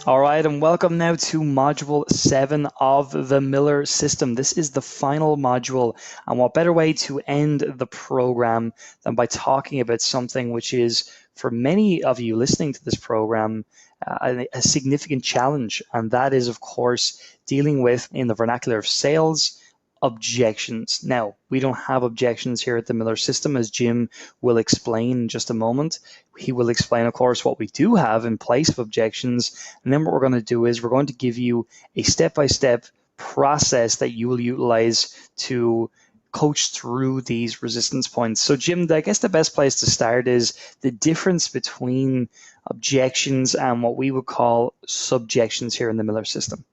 All right, and welcome now to Module 7 of the Miller System. This is the final module, and what better way to end the program than by talking about something which is, for many of you listening to this program, a significant challenge, and that is, of course, dealing with, in the vernacular of sales, objections. Now, we don't have objections here at the Miller System, as Jim will explain in just a moment. He will explain, of course, what we do have in place of objections. And then what we're going to do is we're going to give you a step-by-step process that you will utilize to coach through these resistance points. So Jim, I guess the best place to start is the difference between objections and what we would call subjections here in the Miller System.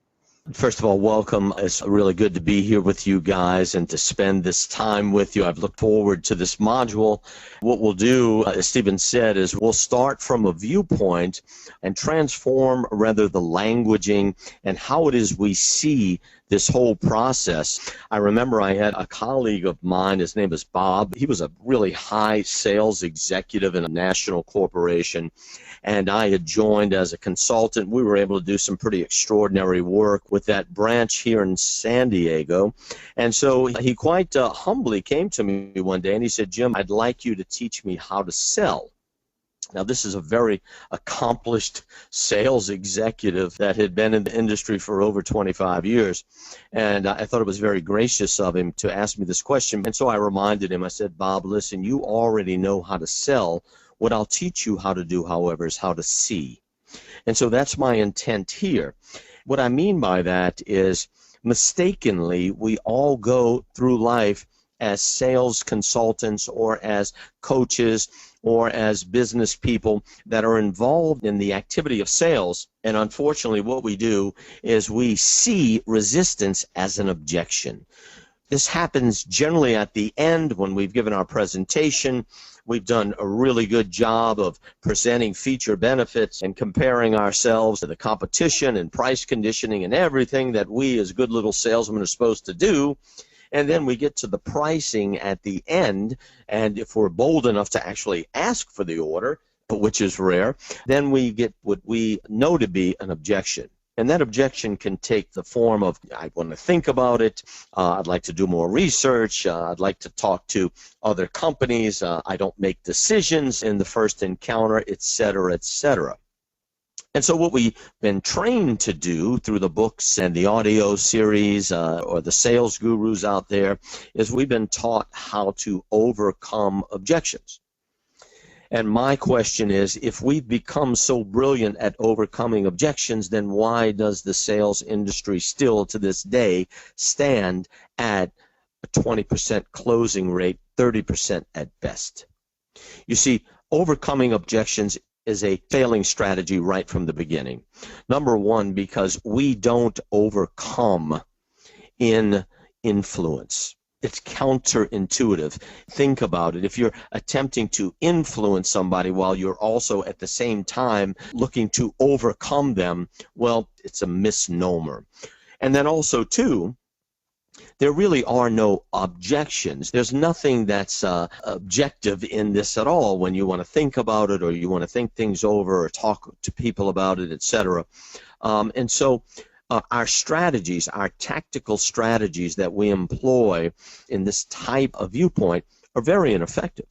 First of all, welcome. It's really good to be here with you guys and to spend this time with you. I've looked forward to this module. What we'll do, as Stephen said, is we'll start from a viewpoint and transform rather the languaging and how it is we see this whole process. I remember I had a colleague of mine, his name is Bob. He was a really high sales executive in a national corporation, and I had joined as a consultant. We were able to do some pretty extraordinary work with that branch here in San Diego. And so he quite humbly came to me one day and he said, "Jim, I'd like you to teach me how to sell." Now, this is a very accomplished sales executive that had been in the industry for over 25 years. And I thought it was very gracious of him to ask me this question. And so I reminded him, I said, "Bob, listen, you already know how to sell. What I'll teach you how to do, however, is how to see." And so that's my intent here. What I mean by that is, mistakenly, we all go through life as sales consultants or as coaches or as business people that are involved in the activity of sales. And unfortunately, what we do is we see resistance as an objection. This happens generally at the end when we've given our presentation. We've done a really good job of presenting feature benefits and comparing ourselves to the competition and price conditioning and everything that we as good little salesmen are supposed to do. And then we get to the pricing at the end, and if we're bold enough to actually ask for the order, which is rare, then we get what we know to be an objection. And that objection can take the form of, "I want to think about it, I'd like to do more research, I'd like to talk to other companies, I don't make decisions in the first encounter," etc., etc. And so what we've been trained to do through the books and the audio series or the sales gurus out there is we've been taught how to overcome objections. And my question is, if we've become so brilliant at overcoming objections, then why does the sales industry still to this day stand at a 20% closing rate, 30% at best? You see, overcoming objections is a failing strategy right from the beginning. Number one, because we don't overcome in influence. It's counterintuitive. Think about it. If you're attempting to influence somebody while you're also at the same time looking to overcome them, well, it's a misnomer. And then also, too, there really are no objections. There's nothing that's objective in this at all when you want to think about it or you want to think things over or talk to people about it, etc. And so our strategies, our tactical strategies that we employ in this type of viewpoint are very ineffective.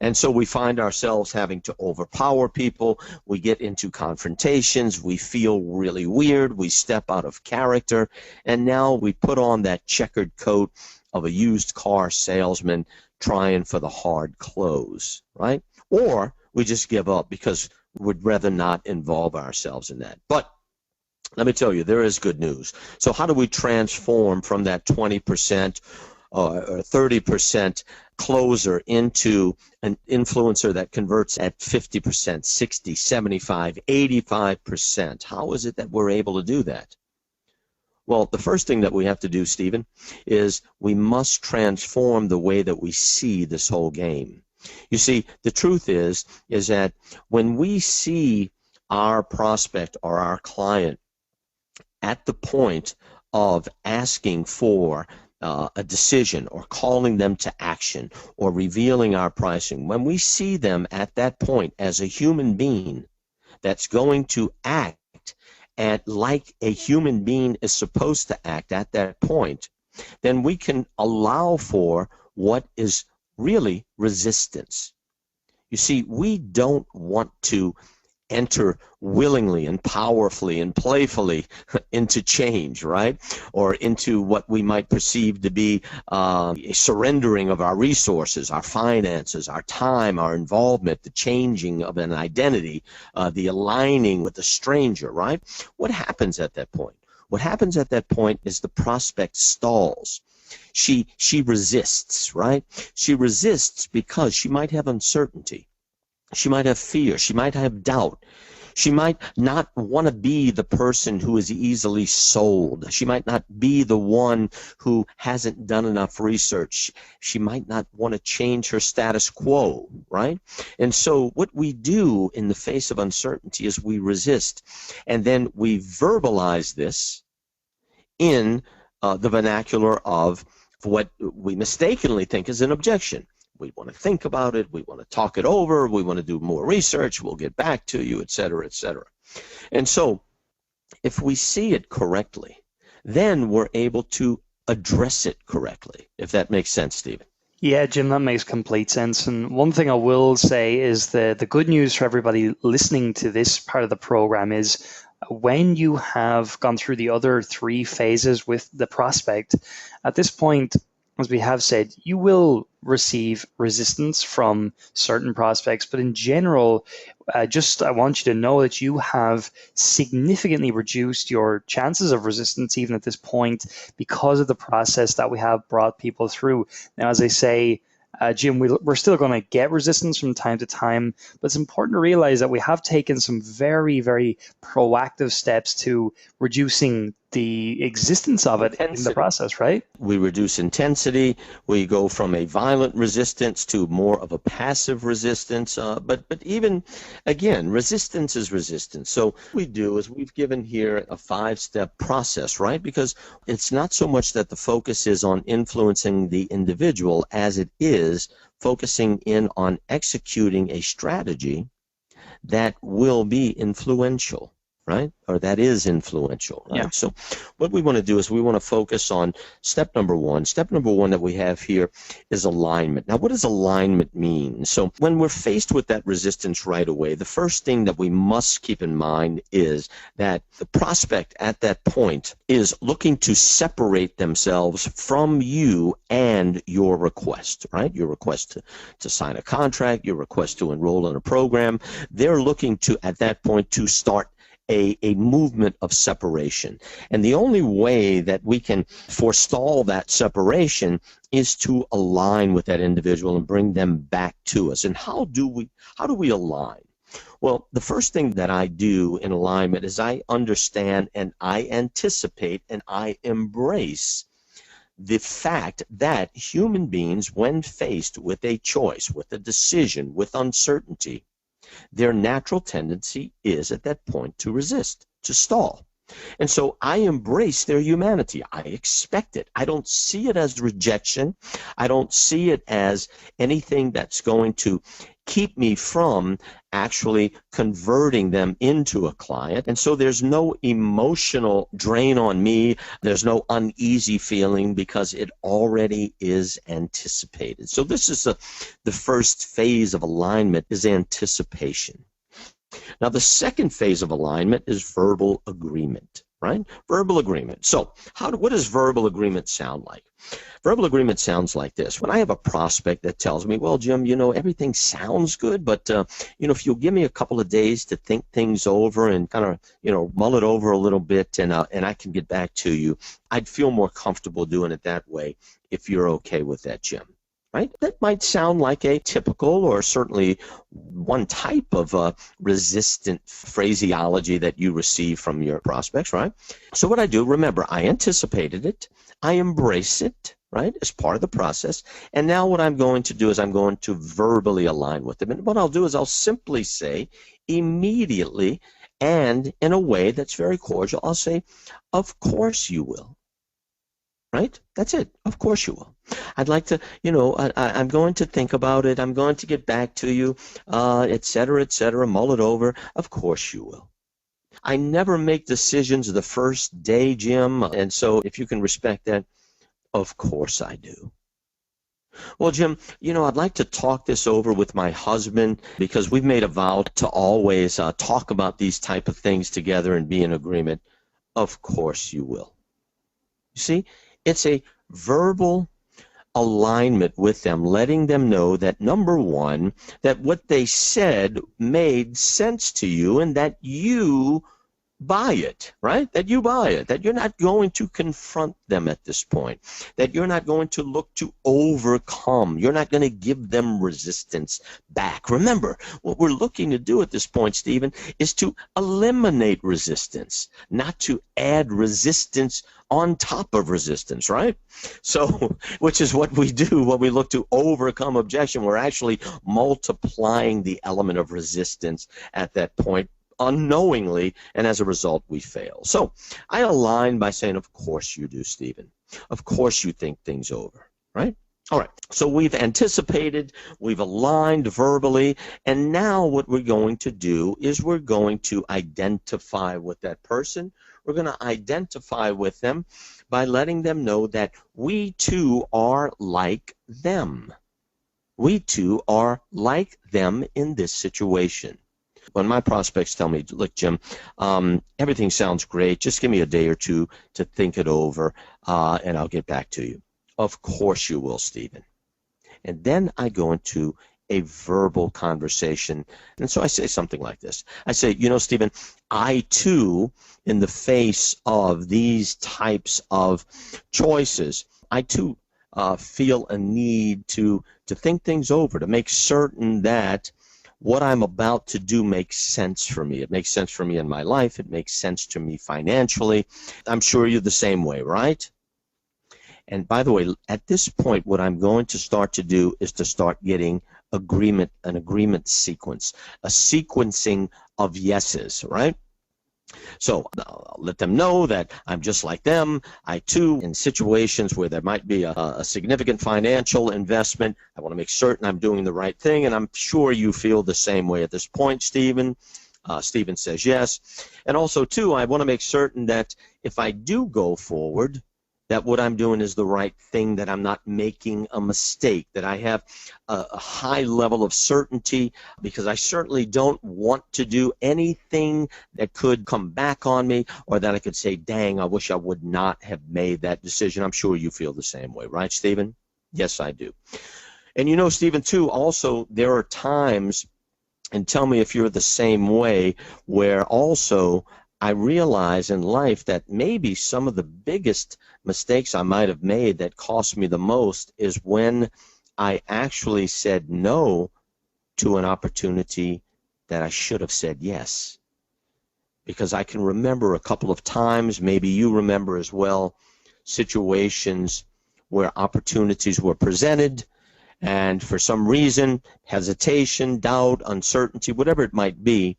And so we find ourselves having to overpower people. We get into confrontations. We feel really weird. We step out of character. And now we put on that checkered coat of a used car salesman trying for the hard close, right? Or we just give up because we'd rather not involve ourselves in that. But let me tell you, there is good news. So how do we transform from that 20% or 30% closer into an influencer that converts at 50%, 60, 75, 85%? How is it that we're able to do that? Well, the first thing that we have to do, Stephen, is we must transform the way that we see this whole game. You see, the truth is that when we see our prospect or our client at the point of asking for a decision or calling them to action or revealing our pricing, when we see them at that point as a human being that's going to act and like a human being is supposed to act at that point, then we can allow for what is really resistance. You see, we don't want to enter willingly and powerfully and playfully into change, right? Or into what we might perceive to be a surrendering of our resources, our finances, our time, our involvement, the changing of an identity, the aligning with a stranger, right? What happens at that point? What happens at that point is the prospect stalls. She resists, right? She resists because she might have uncertainty. She might have fear. She might have doubt. She might not want to be the person who is easily sold. She might not be the one who hasn't done enough research. She might not want to change her status quo, right? And so what we do in the face of uncertainty is we resist. And then we verbalize this in the vernacular of what we mistakenly think is an objection. We want to think about it. We want to talk it over. We want to do more research. We'll get back to you, et cetera, et cetera. And so if we see it correctly, then we're able to address it correctly, if that makes sense, Stephen. Yeah, Jim, that makes complete sense. And one thing I will say is the good news for everybody listening to this part of the program is when you have gone through the other three phases with the prospect, at this point, as we have said, you will receive resistance from certain prospects, but in general, I want you to know that you have significantly reduced your chances of resistance even at this point because of the process that we have brought people through. Now, as I say, Jim, we're still going to get resistance from time to time, but it's important to realize that we have taken some very, very proactive steps to reducing the existence of it in the process, right? We reduce intensity. We go from a violent resistance to more of a passive resistance. But even, again, resistance is resistance. So what we do is we've given here a 5-step process, right? Because it's not so much that the focus is on influencing the individual as it is focusing in on executing a strategy that will be influential, right? Or that is influential, right? Yeah. So what we want to do is we want to focus on step number one. Step number one that we have here is alignment. Now, what does alignment mean? So when we're faced with that resistance right away, the first thing that we must keep in mind is that the prospect at that point is looking to separate themselves from you and your request, right? Your request to sign a contract, your request to enroll in a program. They're looking to, at that point, to start a movement of separation. And the only way that we can forestall that separation is to align with that individual and bring them back to us. And how do we align? Well, the first thing that I do in alignment is I understand and I anticipate and I embrace the fact that human beings, when faced with a choice, with a decision, with uncertainty, their natural tendency is at that point to resist, to stall. And so I embrace their humanity. I expect it. I don't see it as rejection. I don't see it as anything that's going to keep me from actually converting them into a client. And so there's no emotional drain on me. There's no uneasy feeling because it already is anticipated. So this is the first phase of alignment is anticipation. Now, the second phase of alignment is verbal agreement, right? Verbal agreement. So what does verbal agreement sound like? Verbal agreement sounds like this. When I have a prospect that tells me, well, Jim, everything sounds good, but, if you'll give me a couple of days to think things over and kind of, mull it over a little bit and I can get back to you, I'd feel more comfortable doing it that way if you're okay with that, Jim. Right? That might sound like a typical or certainly one type of resistant phraseology that you receive from your prospects, right? So what I do, remember, I anticipated it, I embrace it, right, as part of the process, and now what I'm going to do is I'm going to verbally align with them. And what I'll do is I'll simply say immediately and in a way that's very cordial, I'll say, of course you will. Right? That's it. Of course you will. I'd like to, I'm going to think about it. I'm going to get back to you, et cetera, mull it over. Of course you will. I never make decisions the first day, Jim, and so if you can respect that, of course I do. Well, Jim, I'd like to talk this over with my husband because we've made a vow to always talk about these type of things together and be in agreement. Of course you will. You see, it's a verbal alignment with them, letting them know that, number one, that what they said made sense to you and that you buy it, right? That you buy it, that you're not going to confront them at this point, that you're not going to look to overcome, you're not going to give them resistance back. Remember, what we're looking to do at this point, Stephen, is to eliminate resistance, not to add resistance on top of resistance, right? So, which is what we do when we look to overcome objection. We're actually multiplying the element of resistance at that point unknowingly, and as a result, we fail. So I align by saying, of course you do, Stephen. Of course you think things over, right? All right, so we've anticipated, we've aligned verbally, and now what we're going to do is we're going to identify with that person. We're going to identify with them by letting them know that we too are like them. We too are like them in this situation. When my prospects tell me, look, Jim, everything sounds great. Just give me a day or two to think it over, and I'll get back to you. Of course you will, Stephen. And then I go into a verbal conversation. And so I say something like this. I say, Stephen, I too, in the face of these types of choices, I too feel a need to think things over, to make certain that what I'm about to do makes sense for me. It makes sense for me in my life. It makes sense to me financially. I'm sure you're the same way, right? And by the way, at this point, what I'm going to start to do is to start getting an agreement sequence, a sequencing of yeses, right? So I'll let them know that I'm just like them. I, too, in situations where there might be a significant financial investment, I want to make certain I'm doing the right thing, and I'm sure you feel the same way at this point, Stephen. Stephen says yes. And also, too, I want to make certain that if I do go forward, that what I'm doing is the right thing, that I'm not making a mistake, that I have a high level of certainty, because I certainly don't want to do anything that could come back on me, or that I could say, dang, I wish I would not have made that decision. I'm sure you feel the same way, right, Stephen? Yes, I do. And Stephen, too, also there are times, and tell me if you're the same way, where also I realize in life that maybe some of the biggest mistakes I might have made that cost me the most is when I actually said no to an opportunity that I should have said yes. Because I can remember a couple of times, maybe you remember as well, situations where opportunities were presented, and for some reason, hesitation, doubt, uncertainty, whatever it might be,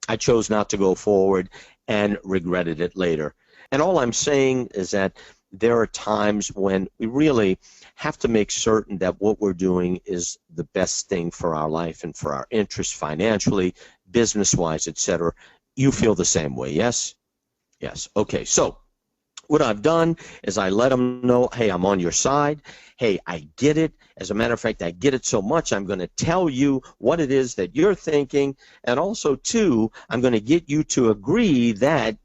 I chose not to go forward and regretted it later. And all I'm saying is that there are times when we really have to make certain that what we're doing is the best thing for our life and for our interests financially, business-wise, etc. You feel the same way, yes? Yes. Okay, so what I've done is I let them know, hey, I'm on your side. Hey, I get it. As a matter of fact, I get it so much, I'm going to tell you what it is that you're thinking. And also, too, I'm going to get you to agree that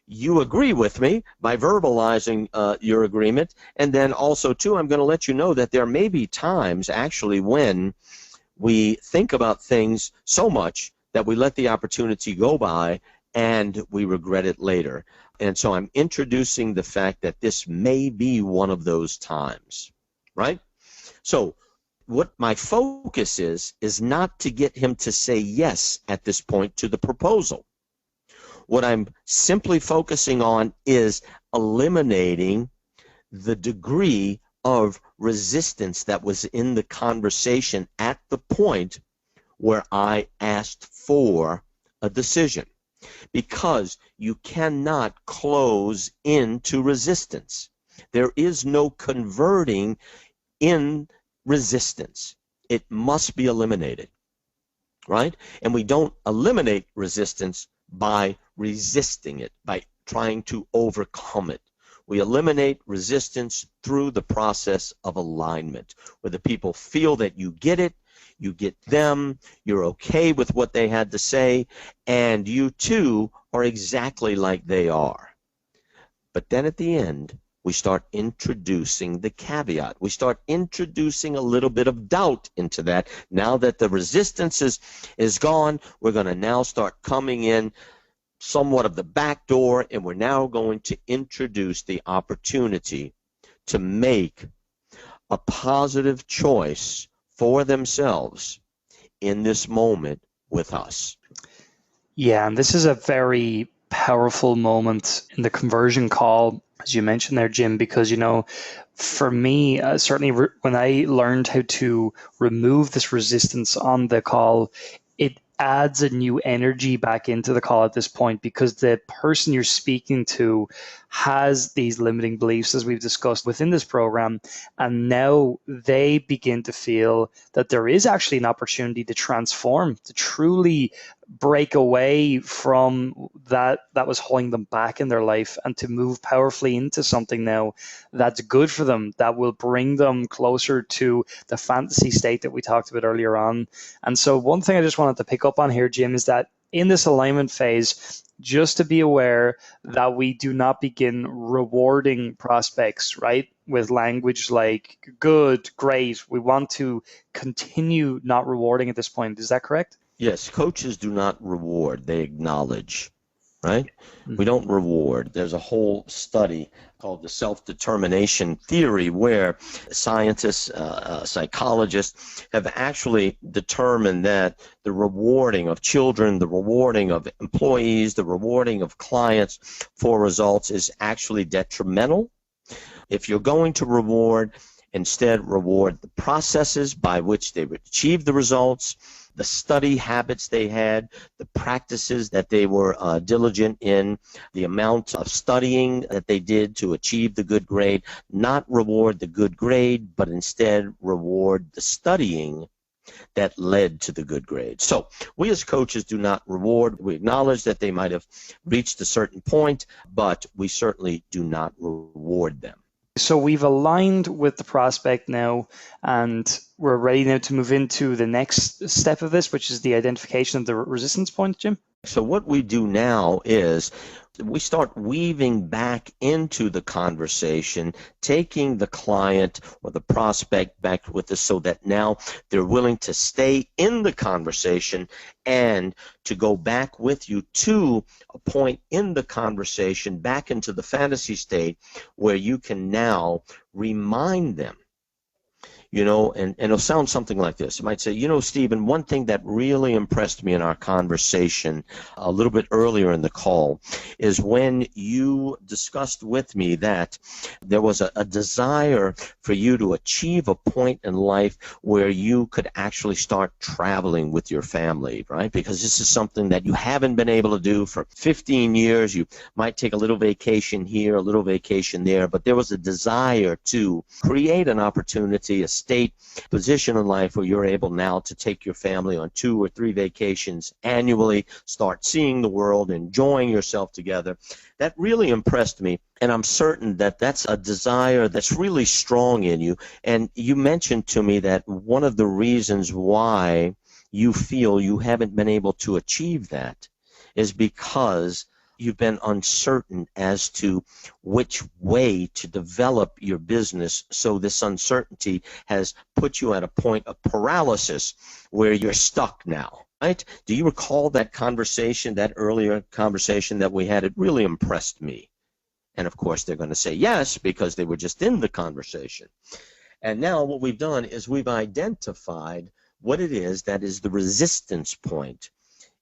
you agree with me by verbalizing your agreement. And then also, too, I'm going to let you know that there may be times, actually, when we think about things so much that we let the opportunity go by and we regret it later. And so I'm introducing the fact that this may be one of those times, right? So what my focus is not to get him to say yes at this point to the proposal. What I'm simply focusing on is eliminating the degree of resistance that was in the conversation at the point where I asked for a decision. Because you cannot close into resistance. There is no converting in resistance. It must be eliminated, right? And we don't eliminate resistance by resisting it, by trying to overcome it. We eliminate resistance through the process of alignment, where the people feel that you get it, you get them, you're okay with what they had to say, and you too are exactly like they are. But then at the end, we start introducing the caveat. We start introducing a little bit of doubt into that. Now that the resistance is gone, we're going to now start coming in somewhat of the back door, and we're now going to introduce the opportunity to make a positive choice for themselves in this moment with us. Yeah, and this is a very powerful moment in the conversion call, as you mentioned there, Jim, because, for me, certainly when I learned how to remove this resistance on the call, it adds a new energy back into the call at this point, because the person you're speaking to has these limiting beliefs, as we've discussed within this program, and now they begin to feel that there is actually an opportunity to transform, to truly break away from that was holding them back in their life, and to move powerfully into something now that's good for them, that will bring them closer to the fantasy state that we talked about earlier on. And so one thing I just wanted to pick up on here, Jim, is that in this alignment phase, just to be aware that we do not begin rewarding prospects, right, with language like good, great. We want to continue not rewarding at this point. Is that correct? Yes, coaches do not reward, they acknowledge, right? We don't reward. There's a whole study called the self-determination theory, where scientists, psychologists have actually determined that the rewarding of children, the rewarding of employees, the rewarding of clients for results is actually detrimental. If you're going to reward, instead reward the processes by which they achieve the results, the study habits they had, the practices that they were diligent in, the amount of studying that they did to achieve the good grade. Not reward the good grade, but instead reward the studying that led to the good grade. So we as coaches do not reward. We acknowledge that they might have reached a certain point, but we certainly do not reward them. So we've aligned with the prospect now, and we're ready now to move into the next step of this, which is the identification of the resistance point, Jim. So what we do now is we start weaving back into the conversation, taking the client or the prospect back with us, so that now they're willing to stay in the conversation and to go back with you to a point in the conversation, back into the fantasy state, where you can now remind them. And it'll sound something like this. It might say, Stephen, one thing that really impressed me in our conversation a little bit earlier in the call is when you discussed with me that there was a desire for you to achieve a point in life where you could actually start traveling with your family, right? Because this is something that you haven't been able to do for 15 years. You might take a little vacation here, a little vacation there, but there was a desire to create an opportunity, a state position in life where you're able now to take your family on 2 or 3 vacations annually, start seeing the world, enjoying yourself together. That really impressed me, and I'm certain that that's a desire that's really strong in you. And you mentioned to me that one of the reasons why you feel you haven't been able to achieve that is because you've been uncertain as to which way to develop your business. So this uncertainty has put you at a point of paralysis where you're stuck now, right? Do you recall that conversation, that earlier conversation that we had? It really impressed me. And of course they're going to say yes, because they were just in the conversation. And now what we've done is we've identified what it is that is the resistance point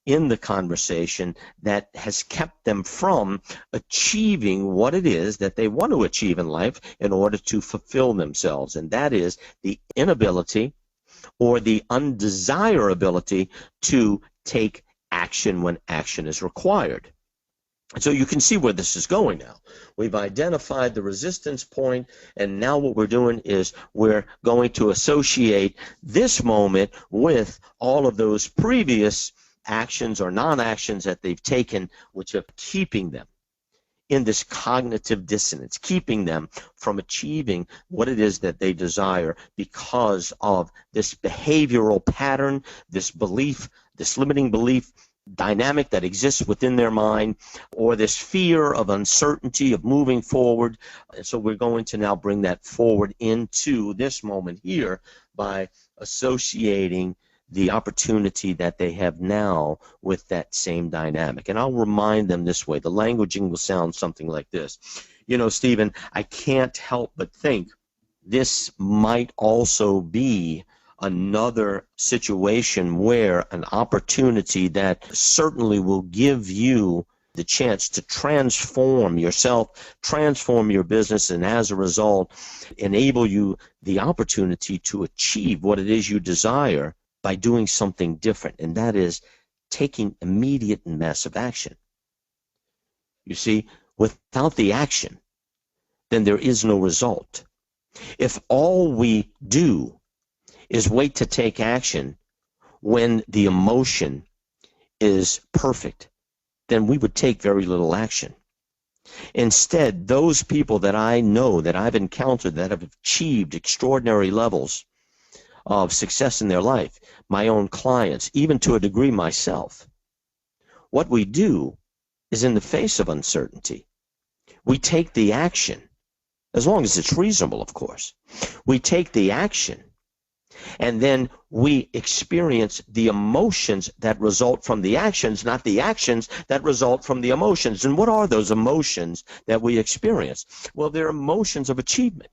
in the conversation that has kept them from achieving what it is that they want to achieve in life in order to fulfill themselves. And that is the inability or the undesirability to take action when action is required. So you can see where this is going now. We've identified the resistance point, and now what we're doing is we're going to associate this moment with all of those previous actions or non-actions that they've taken, which are keeping them in this cognitive dissonance, keeping them from achieving what it is that they desire because of this behavioral pattern, this belief, this limiting belief dynamic that exists within their mind, or this fear of uncertainty of moving forward. And so we're going to now bring that forward into this moment here by associating the opportunity that they have now with that same dynamic. And I'll remind them this way. The languaging will sound something like this. You know, Stephen, I can't help but think this might also be another situation where an opportunity that certainly will give you the chance to transform yourself, transform your business, and as a result, enable you the opportunity to achieve what it is you desire by doing something different, and that is taking immediate and massive action. You see, without the action, then there is no result. If all we do is wait to take action when the emotion is perfect, then we would take very little action. Instead, those people that I know, that I've encountered, that have achieved extraordinary levels of success in their life, my own clients, even to a degree myself, what we do is, in the face of uncertainty, we take the action, as long as it's reasonable, of course. We take the action, and then we experience the emotions that result from the actions, not the actions that result from the emotions. And what are those emotions that we experience? Well, they're emotions of achievement.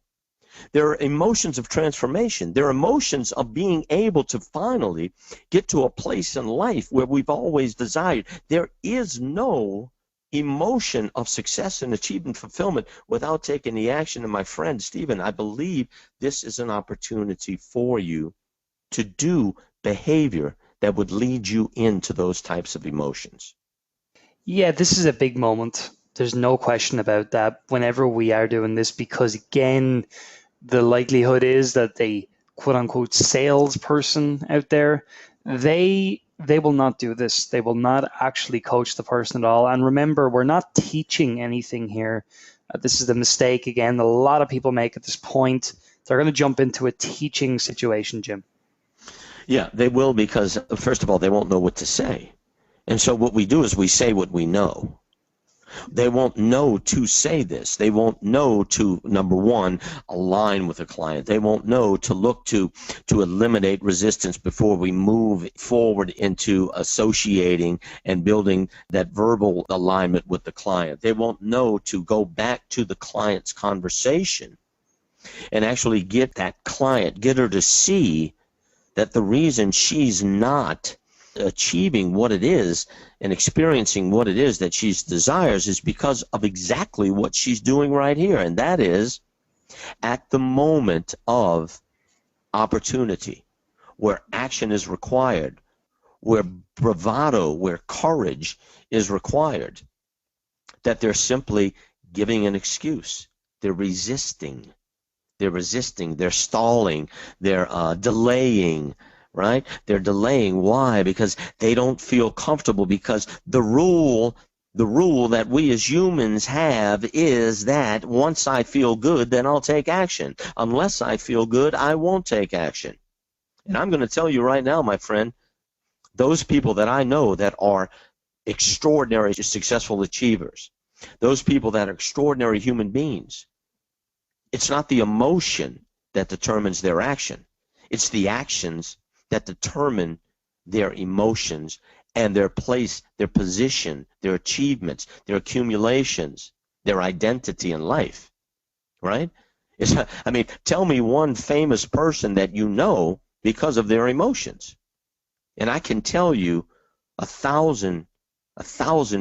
There are emotions of transformation. There are emotions of being able to finally get to a place in life where we've always desired. There is no emotion of success and achievement fulfillment without taking the action. And my friend, Stephen, I believe this is an opportunity for you to do behavior that would lead you into those types of emotions. Yeah, this is a big moment. There's no question about that whenever we are doing this, because again, the likelihood is that the quote unquote salesperson out there, they will not do this. They will not actually coach the person at all. And remember, we're not teaching anything here. This is the mistake again a lot of people make at this point. They're going to jump into a teaching situation, Jim. Yeah, they will, because first of all, they won't know what to say. And so what we do is we say what we know. They won't know to say this. They won't know to, number one, align with a client. They won't know to look to eliminate resistance before we move forward into associating and building that verbal alignment with the client. They won't know to go back to the client's conversation and actually get that client, get her to see that the reason she's not achieving what it is and experiencing what it is that she desires is because of exactly what she's doing right here. And that is, at the moment of opportunity, where action is required, where bravado, where courage is required, that they're simply giving an excuse. They're resisting. They're stalling, they're delaying, right? They're delaying. Why? Because they don't feel comfortable, because the rule that we as humans have is that once I feel good, then I'll take action. Unless I feel good, I won't take action. And I'm going to tell you right now, my friend, those people that I know that are extraordinary successful achievers, those people that are extraordinary human beings, it's not the emotion that determines their action. It's the actions that determine their emotions and their place, their position, their achievements, their accumulations, their identity in life, right? I mean, tell me one famous person that you know because of their emotions. And I can tell you a thousand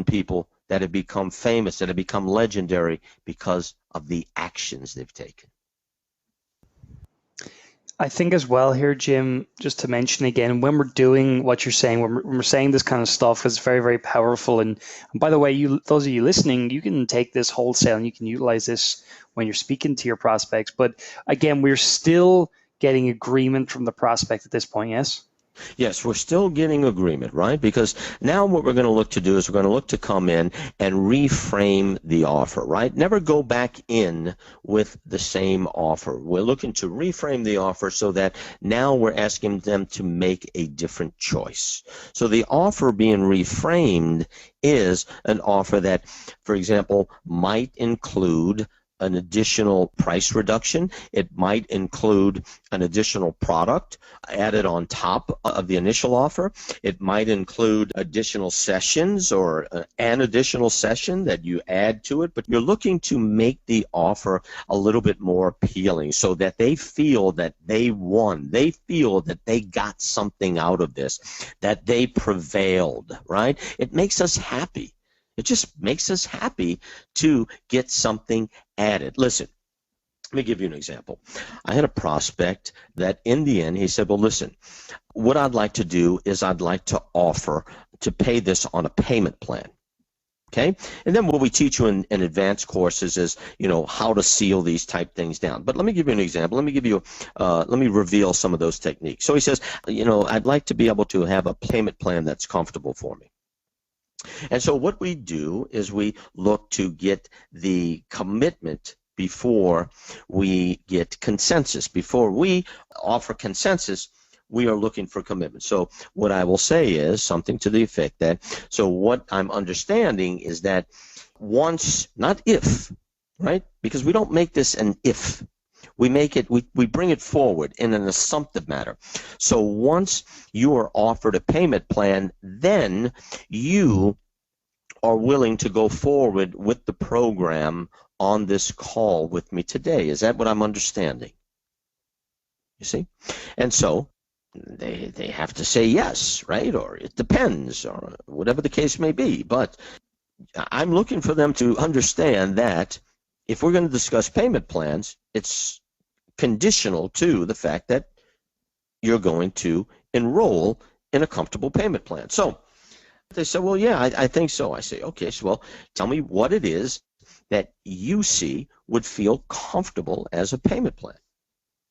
people that have become famous, that have become legendary because of the actions they've taken. I think as well here, Jim, just to mention again, when we're doing what you're saying, when we're saying this kind of stuff, it's very, very powerful. And by the way, those of you listening, you can take this wholesale and you can utilize this when you're speaking to your prospects. But again, we're still getting agreement from the prospect at this point, yes? Yes, we're still getting agreement, right? Because now what we're going to look to do is we're going to look to come in and reframe the offer, right? Never go back in with the same offer. We're looking to reframe the offer so that now we're asking them to make a different choice. So the offer being reframed is an offer that, for example, might include an additional price reduction. It might include an additional product added on top of the initial offer. It might include additional sessions or an additional session that you add to it, but you're looking to make the offer a little bit more appealing so that they feel that they won. They feel that they got something out of this, that they prevailed, right? It makes us happy. It just makes us happy to get something added. Listen, let me give you an example. I had a prospect that in the end, he said, well, listen, what I'd like to do is I'd like to offer to pay this on a payment plan. Okay? And then what we teach you in advanced courses is, you know, how to seal these type things down. But let me give you an example. Let me reveal some of those techniques. So he says, you know, I'd like to be able to have a payment plan that's comfortable for me. And so what we do is we look to get the commitment before we get consensus. Before we offer consensus, we are looking for commitment. So what I will say is something to the effect that, so what I'm understanding is that once, not if, right? Because we don't make this an if. We make it, we bring it forward in an assumptive manner. So once you are offered a payment plan, then you are willing to go forward with the program on this call with me today. Is that what I'm understanding? You see? And so they have to say yes, right? Or it depends, or whatever the case may be. But I'm looking for them to understand that if we're going to discuss payment plans, it's conditional to the fact that you're going to enroll in a comfortable payment plan. So they said, well, yeah, I think so. I say, okay, so well, tell me what it is that you see would feel comfortable as a payment plan.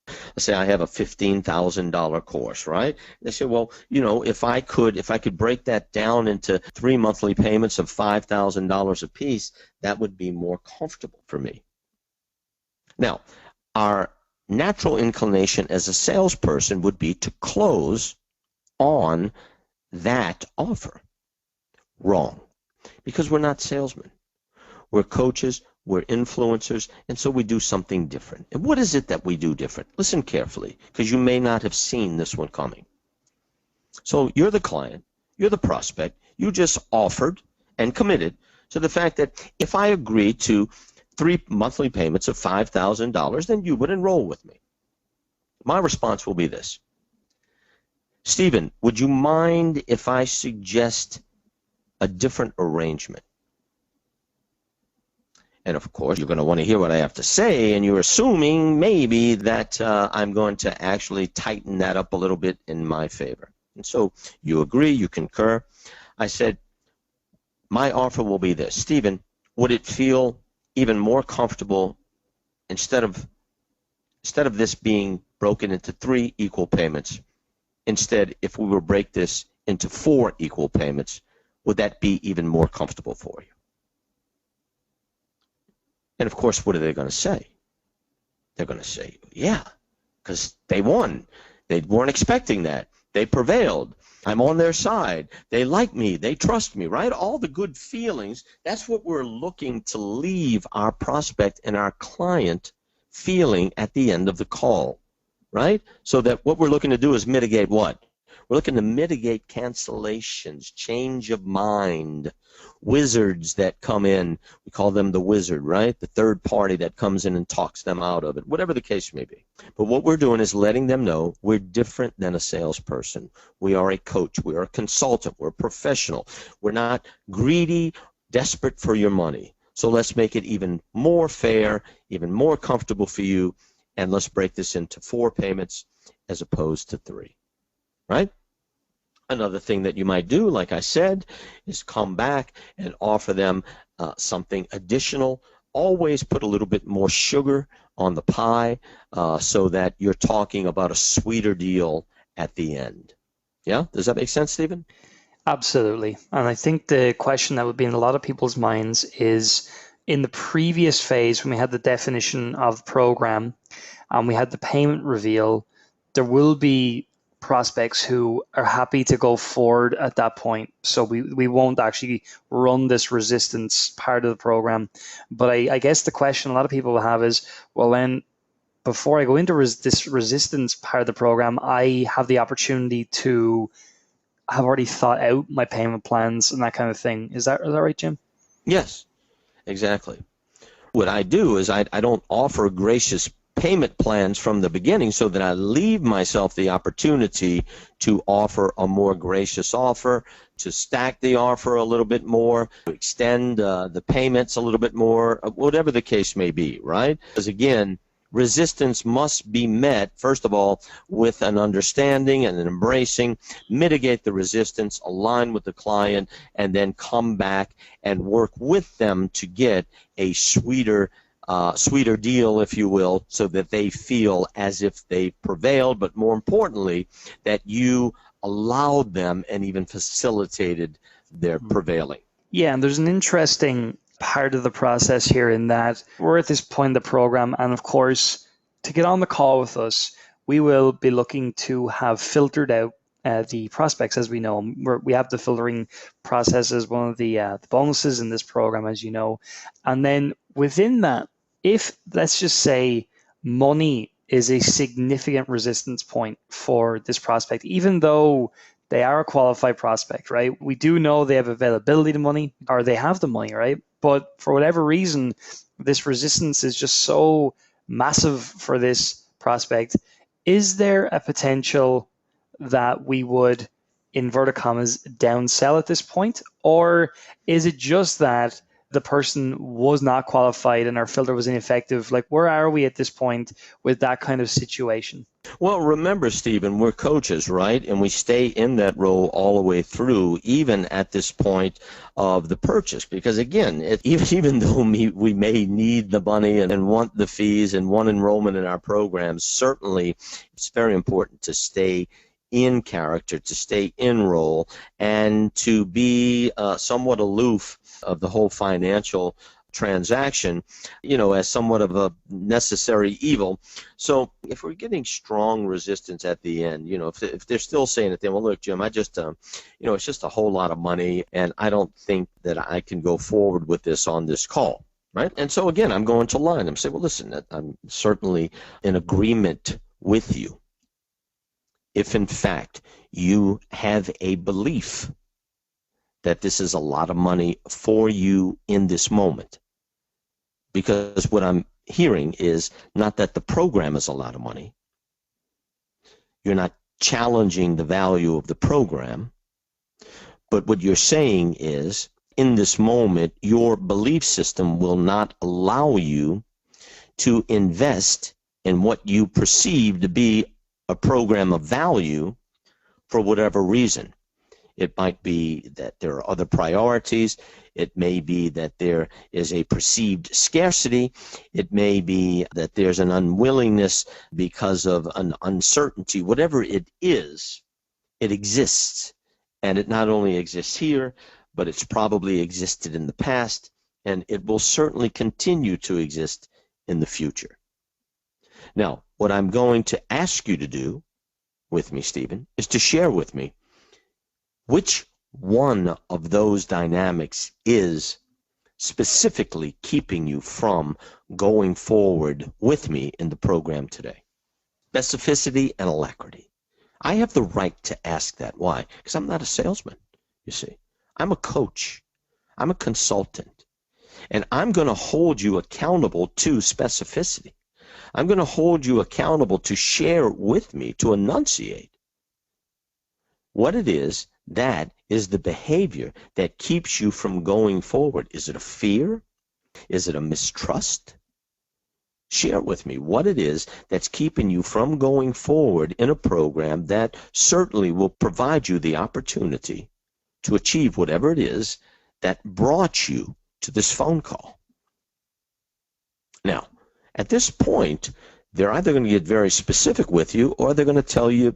Let's say I have a $15,000 course, right? They say, well, you know, if I could break that down into 3 monthly payments of $5,000 a piece, that would be more comfortable for me. Now, our natural inclination as a salesperson would be to close on that offer. Wrong, because we're not salesmen. We're coaches, we're influencers, and so we do something different. And what is it that we do different? Listen carefully, because you may not have seen this one coming. So you're the client, you're the prospect, you just offered and committed to the fact that if I agree to 3 monthly payments of $5,000, then you would enroll with me. My response will be this: Stephen, would you mind if I suggest a different arrangement? And of course, you're going to want to hear what I have to say, and you're assuming maybe that I'm going to actually tighten that up a little bit in my favor. And so you agree, you concur. I said, my offer will be this. Stephen, would it feel even more comfortable instead of this being broken into 3 equal payments? Instead, if we were to break this into 4 equal payments, would that be even more comfortable for you? And of course, what are they going to say? They're going to say, yeah, because they won. They weren't expecting that. They prevailed. I'm on their side. They like me. They trust me, right? All the good feelings, that's what we're looking to leave our prospect and our client feeling at the end of the call, right? So that what we're looking to do is mitigate what? We're looking to mitigate cancellations, change of mind, wizards that come in. We call them the wizard, right? The third party that comes in and talks them out of it, whatever the case may be. But what we're doing is letting them know we're different than a salesperson. We are a coach. We are a consultant. We're a professional. We're not greedy, desperate for your money. So let's make it even more fair, even more comfortable for you, and let's break this into 4 payments as opposed to 3. Right? Another thing that you might do, like I said, is come back and offer them something additional. Always put a little bit more sugar on the pie so that you're talking about a sweeter deal at the end. Yeah, does that make sense, Stephen? Absolutely. And I think the question that would be in a lot of people's minds is in the previous phase, when we had the definition of program and we had the payment reveal, there will be prospects who are happy to go forward at that point. So we won't actually run this resistance part of the program. But I guess the question a lot of people will have is, well, then before I go into this resistance part of the program, I have the opportunity to have already thought out my payment plans and that kind of thing. Is that right, Jim? Yes, exactly. What I do is I don't offer gracious payment plans from the beginning so that I leave myself the opportunity to offer a more gracious offer, to stack the offer a little bit more, to extend the payments a little bit more, whatever the case may be, right? Because again, resistance must be met, first of all, with an understanding and an embracing, mitigate the resistance, align with the client, and then come back and work with them to get a sweeter deal, if you will, so that they feel as if they prevailed, but more importantly, that you allowed them and even facilitated their prevailing. Yeah, and there's an interesting part of the process here in that we're at this point in the program, and of course, to get on the call with us, we will be looking to have filtered out the prospects as we know them. We have the filtering process as one of the bonuses in this program, as you know. And then within that, if let's just say money is a significant resistance point for this prospect, even though they are a qualified prospect, right? We do know they have availability to money or they have the money, right? But for whatever reason, this resistance is just so massive for this prospect. Is there a potential that we would, inverted commas, downsell at this point? Or is it just that the person was not qualified and our filter was ineffective? Like, where are we at this point with that kind of situation? Well, remember, Stephen, we're coaches, right? And we stay in that role all the way through, even at this point of the purchase. Because again, even though we may need the money and want the fees and want enrollment in our programs, certainly it's very important to stay in character, to stay in role, and to be somewhat aloof of the whole financial transaction, as somewhat of a necessary evil. So if we're getting strong resistance at the end, if they're still saying at the end, well, look, Jim, I just, it's just a whole lot of money, and I don't think that I can go forward with this on this call. Right? And so again, I'm going to line them, say, well, listen, I'm certainly in agreement with you. If in fact you have a belief that this is a lot of money for you in this moment, because what I'm hearing is not that the program is a lot of money. You're not challenging the value of the program, but what you're saying is, in this moment, your belief system will not allow you to invest in what you perceive to be a program of value for whatever reason. It might be that there are other priorities. It may be that there is a perceived scarcity. It may be that there's an unwillingness because of an uncertainty. Whatever it is, it exists. And it not only exists here, but it's probably existed in the past, and it will certainly continue to exist in the future. Now, what I'm going to ask you to do with me, Stephen, is to share with me which one of those dynamics is specifically keeping you from going forward with me in the program today. Specificity and alacrity. I have the right to ask that. Why? Because I'm not a salesman, you see. I'm a coach. I'm a consultant. And I'm going to hold you accountable to specificity. I'm going to hold you accountable to share with me, to enunciate what it is that is the behavior that keeps you from going forward. Is it a fear? Is it a mistrust? Share with me what it is that's keeping you from going forward in a program that certainly will provide you the opportunity to achieve whatever it is that brought you to this phone call. Now, at this point, they're either going to get very specific with you, or they're going to tell you,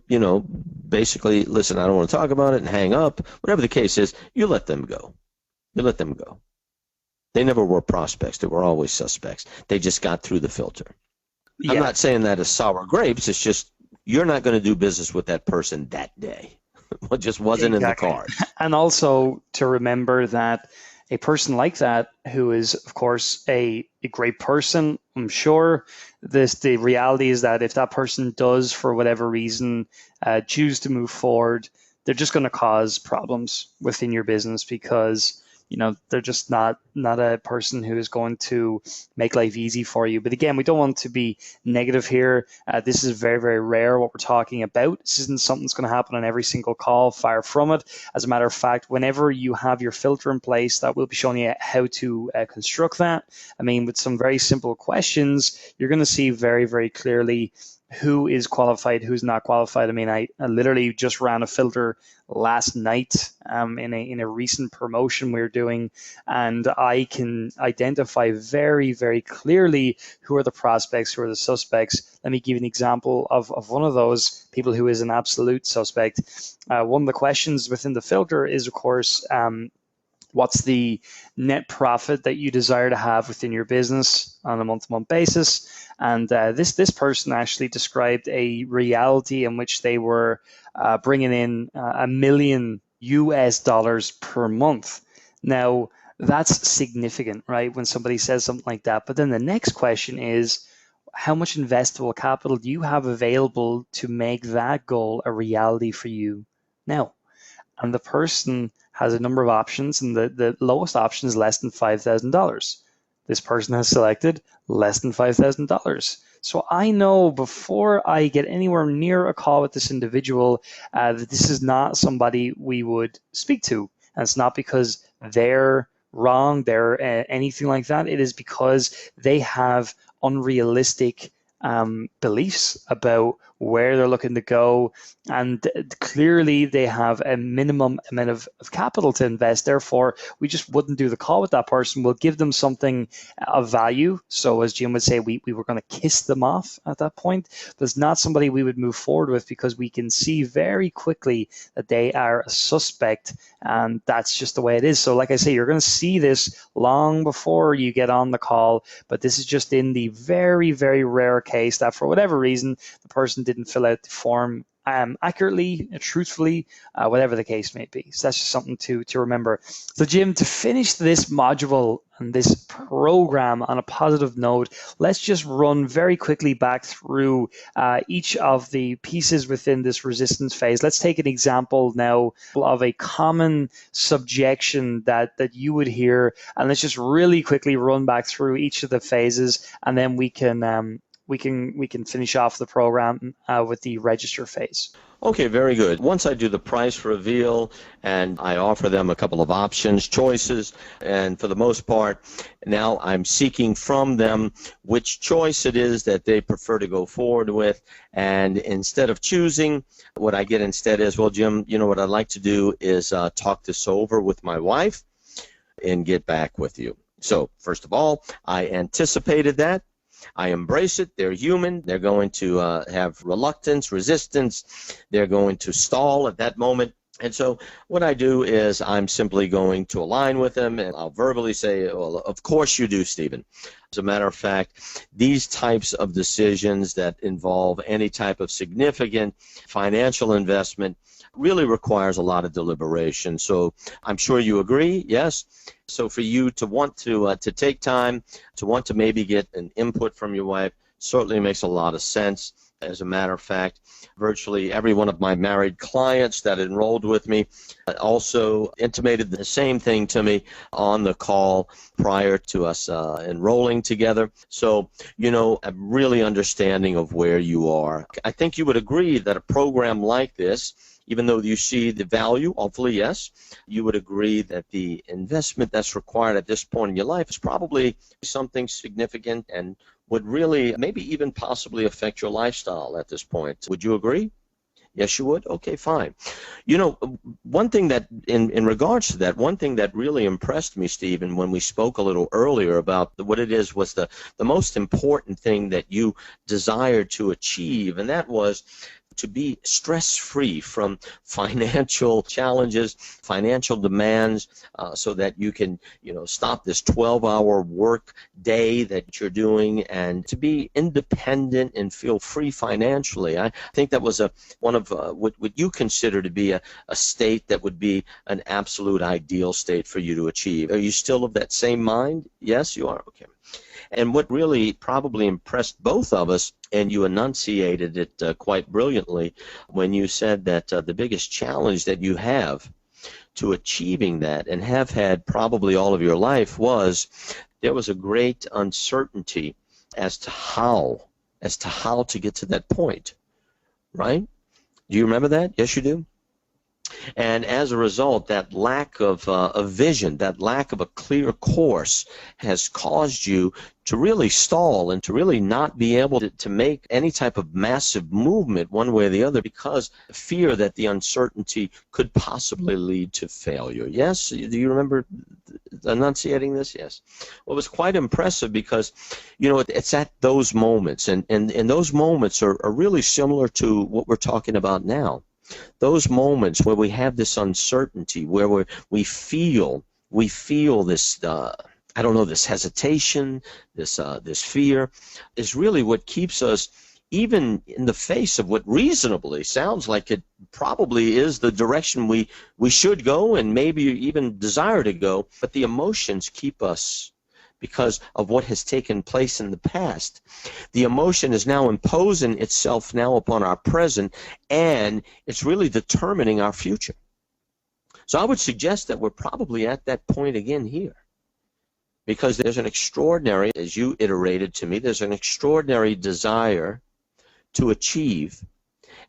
basically, listen, I don't want to talk about it, and hang up. Whatever the case is, you let them go. You let them go. They never were prospects. They were always suspects. They just got through the filter. Yeah. I'm not saying that as sour grapes. It's just you're not going to do business with that person that day. It just wasn't Exactly. in the cards. And also to remember that a person like that, who is, of course, a great person, I'm sure, the reality is that if that person does, for whatever reason, choose to move forward, they're just going to cause problems within your business because they're just not a person who is going to make life easy for you. But again, we don't want to be negative here. This is very, very rare what we're talking about. This isn't something that's going to happen on every single call. Far from it. As a matter of fact, whenever you have your filter in place, that will be showing you how to construct that. I mean, with some very simple questions, you're going to see very, very clearly who is qualified, who's not qualified. I mean, I literally just ran a filter last night in a recent promotion we're doing, and I can identify very, very clearly who are the prospects, who are the suspects. Let me give you an example of one of those people who is an absolute suspect. One of the questions within the filter is, of course, what's the net profit that you desire to have within your business on a month-to-month basis? And this person actually described a reality in which they were bringing in $1 million per month. Now, that's significant, right? When somebody says something like that. But then the next question is, how much investable capital do you have available to make that goal a reality for you now? And the person has a number of options, and the lowest option is less than $5,000. This person has selected less than $5,000. So I know before I get anywhere near a call with this individual that this is not somebody we would speak to. And it's not because they're wrong, they're anything like that. It is because they have unrealistic beliefs about where they're looking to go, and clearly they have a minimum amount of capital to invest. Therefore, we just wouldn't do the call with that person. We'll give them something of value. So as Jim would say, we were going to kiss them off at that point. But it's not somebody we would move forward with because we can see very quickly that they are a suspect, and that's just the way it is. So like I say, you're going to see this long before you get on the call, but this is just in the very, very rare case that for whatever reason, the person didn't fill out the form accurately, truthfully, whatever the case may be. So that's just something to remember. So Jim, to finish this module and this program on a positive note, let's just run very quickly back through each of the pieces within this resistance phase. Let's take an example now of a common subjection that you would hear, and let's just really quickly run back through each of the phases, and then we can finish off the program with the register phase. Okay, very good. Once I do the price reveal and I offer them a couple of options, choices, and for the most part, now I'm seeking from them which choice it is that they prefer to go forward with. And instead of choosing, what I get instead is, well, Jim, what I'd like to do is talk this over with my wife and get back with you. So, first of all, I anticipated that. I embrace it. They're human. They're going to have reluctance, resistance. They're going to stall at that moment. And so what I do is I'm simply going to align with them, and I'll verbally say, well, of course you do, Stephen. As a matter of fact, these types of decisions that involve any type of significant financial investment really requires a lot of deliberation. So I'm sure you agree, yes? So for you to want to take time, to want to maybe get an input from your wife, certainly makes a lot of sense. As a matter of fact, virtually every one of my married clients that enrolled with me also intimated the same thing to me on the call prior to us enrolling together. So, I'm really understanding of where you are. I think you would agree that a program like this, even though you see the value, hopefully yes, you would agree that the investment that's required at this point in your life is probably something significant and would really maybe even possibly affect your lifestyle at this point. Would you agree? Yes, you would? Okay, fine. You know, one thing that, in regards to that, one thing that really impressed me, Stephen, when we spoke a little earlier about what it is was the most important thing that you desire to achieve, and that was to be stress-free from financial challenges, financial demands, so that you can, stop this 12-hour work day that you're doing and to be independent and feel free financially. I think that was one of what you consider to be a state that would be an absolute ideal state for you to achieve. Are you still of that same mind? Yes, you are? Okay. And what really probably impressed both of us, and you enunciated it quite brilliantly when you said that the biggest challenge that you have to achieving that and have had probably all of your life was there was a great uncertainty as to how to get to that point, right? Do you remember that? Yes, you do? And as a result, that lack of vision, that lack of a clear course has caused you to really stall and to really not be able to make any type of massive movement one way or the other because fear that the uncertainty could possibly lead to failure. Yes? Do you remember enunciating this? Yes. Well, it was quite impressive because, it's at those moments, and those moments are really similar to what we're talking about now. Those moments where we have this uncertainty, where we feel this, this hesitation, this fear, is really what keeps us, even in the face of what reasonably sounds like it probably is the direction we should go and maybe even desire to go, but the emotions keep us because of what has taken place in the past. The emotion is now imposing itself now upon our present, and it's really determining our future. So I would suggest that we're probably at that point again here, because there's an extraordinary, as you iterated to me, there's an extraordinary desire to achieve,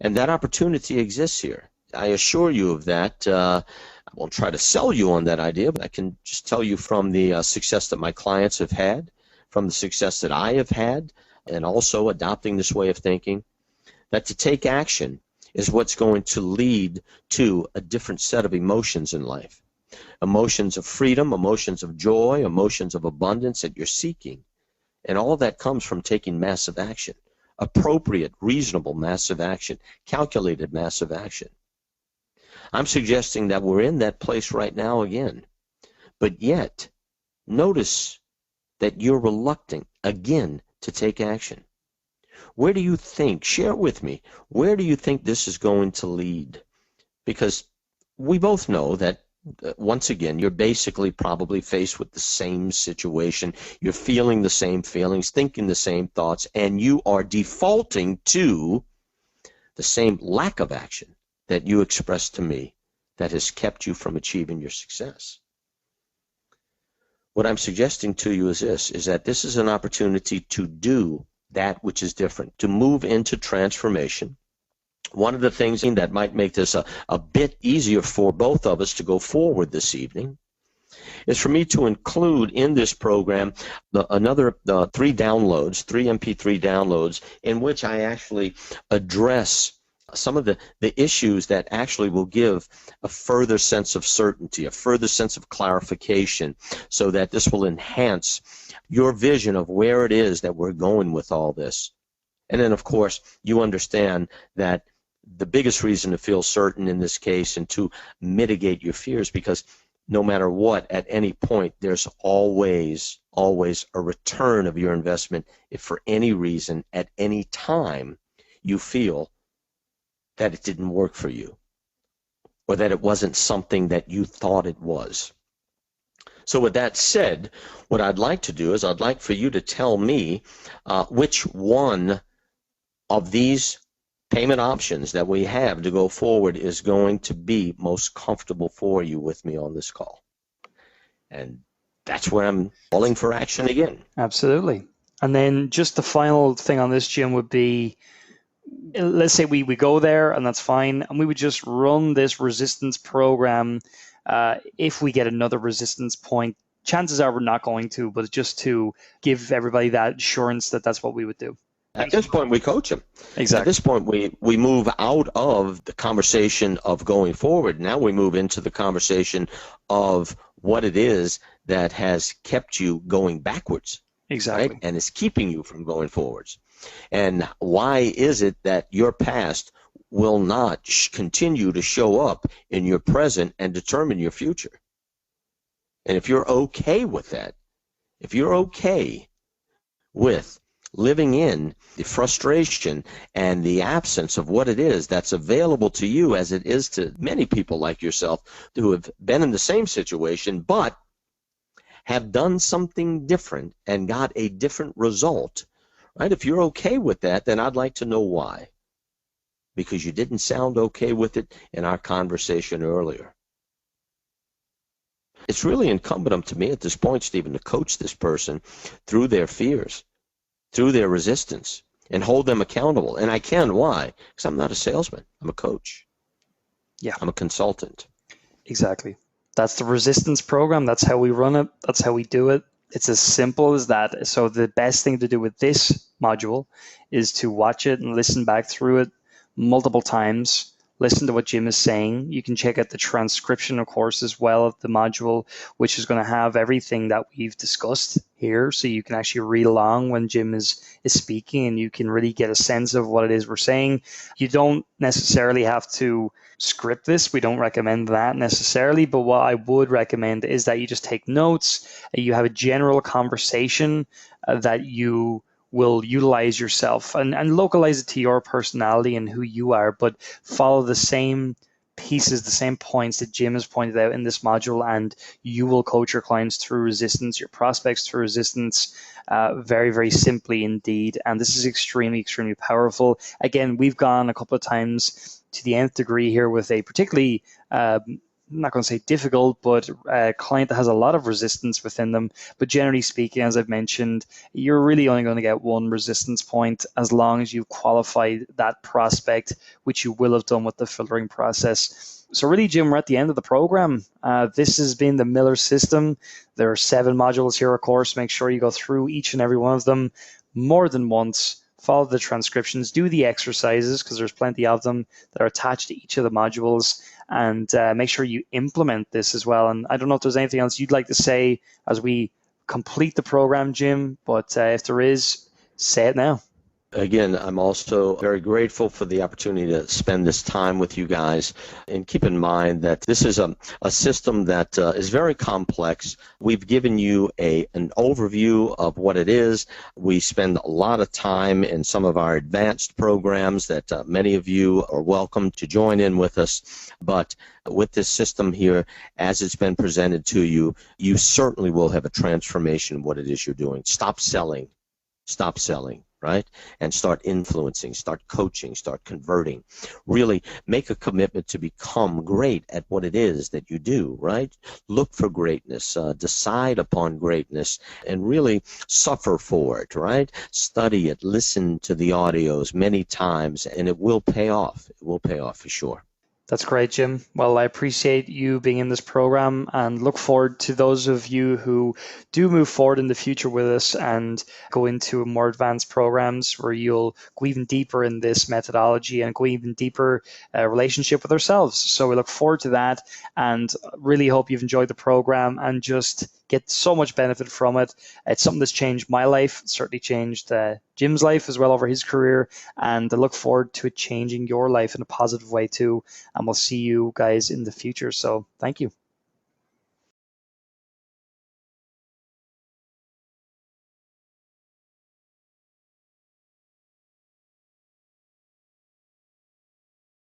and that opportunity exists here. I assure you of that. I won't try to sell you on that idea, but I can just tell you from the success that my clients have had, from the success that I have had, and also adopting this way of thinking, that to take action is what's going to lead to a different set of emotions in life. Emotions of freedom, emotions of joy, emotions of abundance that you're seeking. And all of that comes from taking massive action. Appropriate, reasonable massive action, calculated massive action. I'm suggesting that we're in that place right now again. But yet, notice that you're reluctant again to take action. Where do you think, share with me, where do you think this is going to lead? Because we both know that, once again, you're basically probably faced with the same situation. You're feeling the same feelings, thinking the same thoughts, and you are defaulting to the same lack of action that you expressed to me that has kept you from achieving your success. What I'm suggesting to you is that this is an opportunity to do that which is different, to move into transformation. One of the things that might make this a bit easier for both of us to go forward this evening is for me to include in this program another three MP3 downloads, in which I actually address some of the issues that actually will give a further sense of certainty, a further sense of clarification, so that this will enhance your vision of where it is that we're going with all this. And then, of course, you understand that the biggest reason to feel certain in this case and to mitigate your fears, because no matter what, at any point, there's always a return of your investment if for any reason, at any time, you feel that it didn't work for you, or that it wasn't something that you thought it was. So with that said, what I'd like to do is I'd like for you to tell me which one of these payment options that we have to go forward is going to be most comfortable for you with me on this call. And that's where I'm calling for action again. Absolutely. And then just the final thing on this, Jim, would be, let's say we go there, and that's fine, and we would just run this resistance program. If we get another resistance point, chances are we're not going to, but just to give everybody that assurance that that's what we would do. At this point, we coach them. At Exactly. this point, we move out of the conversation of going forward. Now we move into the conversation of what it is that has kept you going backwards, right? Exactly. And is keeping you from going forwards. And why is it that your past will not continue to show up in your present and determine your future? And if you're okay with that, if you're okay with living in the frustration and the absence of what it is that's available to you, as it is to many people like yourself who have been in the same situation but have done something different and got a different result, right? If you're okay with that, then I'd like to know why. Because you didn't sound okay with it in our conversation earlier. It's really incumbent on to me at this point, Stephen, to coach this person through their fears, through their resistance, and hold them accountable. And I can. Why? Because I'm not a salesman. I'm a coach. Yeah. I'm a consultant. Exactly. That's the resistance program. That's how we run it. That's how we do it. It's as simple as that. So the best thing to do with this module is to watch it and listen back through it multiple times. Listen to what Jim is saying. You can check out the transcription, of course, as well of the module, which is going to have everything that we've discussed here. So you can actually read along when Jim is speaking, and you can really get a sense of what it is we're saying. You don't necessarily have to script this. We don't recommend that necessarily, but what I would recommend is that you just take notes, you have a general conversation that you will utilize yourself and localize it to your personality and who you are, but follow the same pieces, the same points that Jim has pointed out in this module, and you will coach your clients through resistance, your prospects through resistance, very, very simply indeed. And this is extremely, extremely powerful. Again, we've gone a couple of times to the nth degree here with a particularly I'm not going to say difficult, but a client that has a lot of resistance within them. But generally speaking, as I've mentioned, you're really only going to get one resistance point as long as you've qualified that prospect, which you will have done with the filtering process. So really, Jim, we're at the end of the program. This has been the Miller system. There are 7 modules here, of course. Make sure you go through each and every one of them more than once. Follow the transcriptions, do the exercises, because there's plenty of them that are attached to each of the modules, and make sure you implement this as well. And I don't know if there's anything else you'd like to say as we complete the program, Jim, but if there is, say it now. Again, I'm also very grateful for the opportunity to spend this time with you guys. And keep in mind that this is a system that is very complex. We've given you an overview of what it is. We spend a lot of time in some of our advanced programs that many of you are welcome to join in with us. But with this system here, as it's been presented to you, you certainly will have a transformation in what it is you're doing. Stop selling. Stop selling. Right? And start influencing, start coaching, start converting. Really make a commitment to become great at what it is that you do, right? Look for greatness, decide upon greatness, and really suffer for it, right? Study it, listen to the audios many times, and it will pay off. It will pay off for sure. That's great, Jim. Well, I appreciate you being in this program and look forward to those of you who do move forward in the future with us and go into more advanced programs where you'll go even deeper in this methodology and go even deeper relationship with ourselves. So we look forward to that and really hope you've enjoyed the program and just get so much benefit from it. It's something that's changed my life, certainly changed Jim's life as well over his career, and I look forward to it changing your life in a positive way too. And we'll see you guys in the future. So thank you.